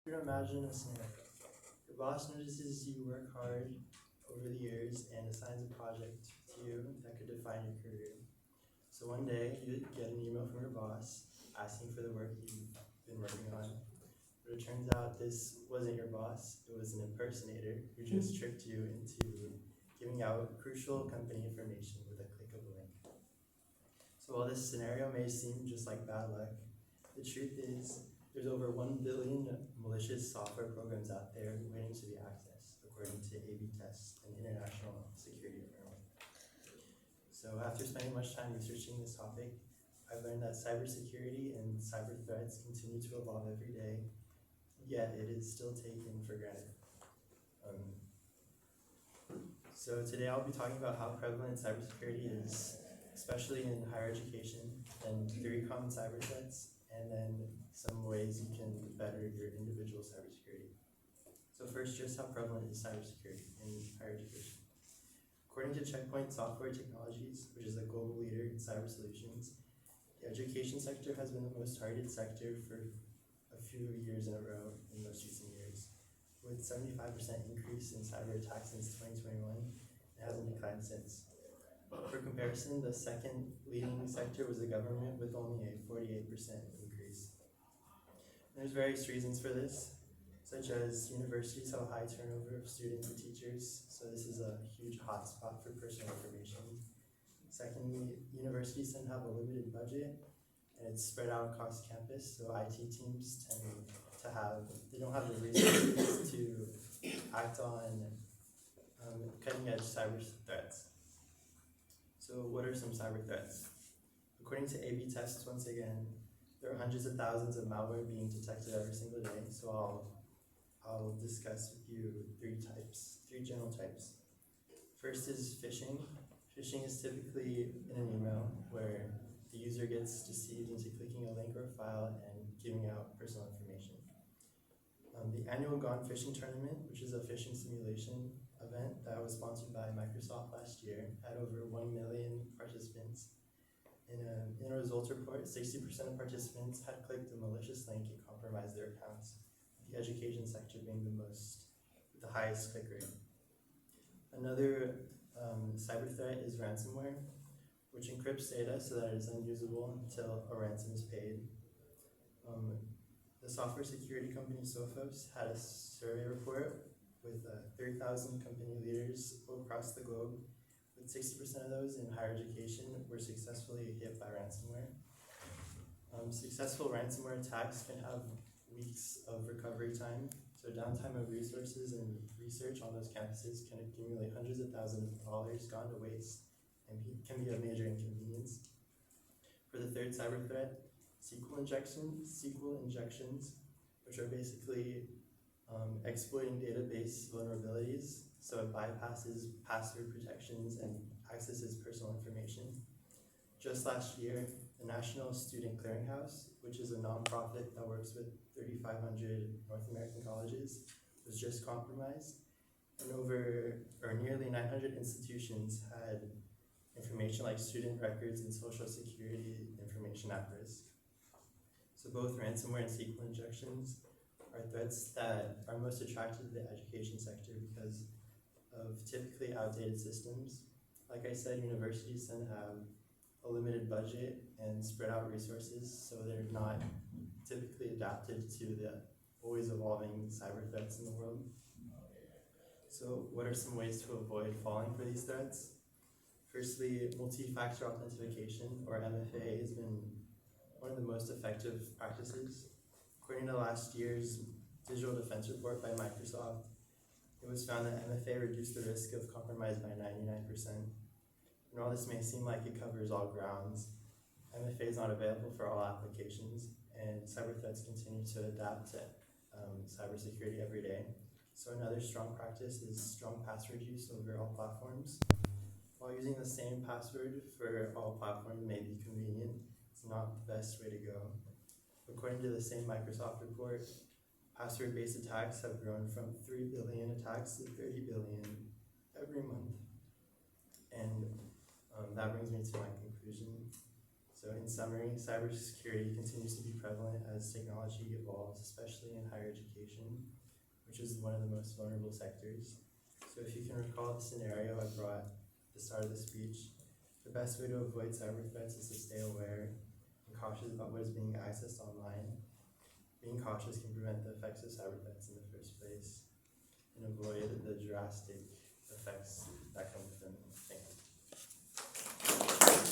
You imagine a scenario. Your boss notices you work hard over the years and assigns a project to you that could define your career. So one day you get an email from your boss asking for the work you've been working on. But it turns out this wasn't your boss, it was an impersonator who just tricked you into giving out crucial company information with a click of a link. So while this scenario may seem just like bad luck, the truth is there's over 1 billion malicious software programs out there waiting to be accessed, according to A/B Test, an international security firm. So after spending much time researching this topic, I've learned that cybersecurity and cyber threats continue to evolve every day, yet it is still taken for granted. So today I'll be talking about how prevalent cybersecurity is, especially in higher education, and 3 common cyber threats, and then some ways you can better your individual cybersecurity. So first, just how prevalent is cybersecurity in higher education? According to Checkpoint Software Technologies, which is a global leader in cyber solutions, the education sector has been the most targeted sector for a few years in a row in most recent years, with 75% increase in cyber attacks since 2021. It hasn't declined since. For comparison, the second leading sector was the government with only a 48% increase. There's various reasons for this, such as universities have a high turnover of students and teachers, so this is a huge hotspot for personal information. Secondly, universities tend to have a limited budget, and it's spread out across campus, so IT teams tend to they don't have the resources to act on cutting edge cyber threats. So what are some cyber threats? According to A/B Tests, once again, there are hundreds of thousands of malware being detected every single day, so I'll discuss with you 3 general types. First is phishing. Phishing is typically in an email where the user gets deceived into clicking a link or a file and giving out personal information. The annual Gone Phishing Tournament, which is a phishing simulation event that was sponsored by Microsoft last year, had over 1 million participants. In a results report, 60% of participants had clicked a malicious link and compromised their accounts, the education sector being the highest click rate. Another cyber threat is ransomware, which encrypts data so that it is unusable until a ransom is paid. The software security company Sophos had a survey report with 30,000 company leaders across the globe, with 60% of those in higher education were successfully hit by ransomware. Successful ransomware attacks can have weeks of recovery time, so downtime of resources and research on those campuses can accumulate hundreds of thousands of dollars gone to waste and can be a major inconvenience. For the third cyber threat, SQL injections, which are basically exploiting database vulnerabilities, so it bypasses password protections and accesses personal information. Just last year, the National Student Clearinghouse, which is a nonprofit that works with 3,500 North American colleges, was just compromised, and nearly 900 institutions had information like student records and social security information at risk. So both ransomware and SQL injections are threats that are most attractive to the education sector because of typically outdated systems. Like I said, universities tend to have a limited budget and spread out resources, so they're not typically adapted to the always evolving cyber threats in the world. So what are some ways to avoid falling for these threats? Firstly, multi-factor authentication, or MFA, has been one of the most effective practices. According to last year's Digital Defense Report by Microsoft, it was found that MFA reduced the risk of compromise by 99%. And while this may seem like it covers all grounds, MFA is not available for all applications, and cyber threats continue to adapt to cybersecurity every day. So another strong practice is strong password use over all platforms. While using the same password for all platforms may be convenient, it's not the best way to go. According to the same Microsoft report, password-based attacks have grown from 3 billion attacks to 30 billion every month. And that brings me to my conclusion. So in summary, cybersecurity continues to be prevalent as technology evolves, especially in higher education, which is one of the most vulnerable sectors. So if you can recall the scenario I brought at the start of the speech, the best way to avoid cyber threats is to stay aware and cautious about what is being accessed online. Being cautious can prevent the effects of cyber threats in the first place and avoid the drastic effects that come with them. Thank you.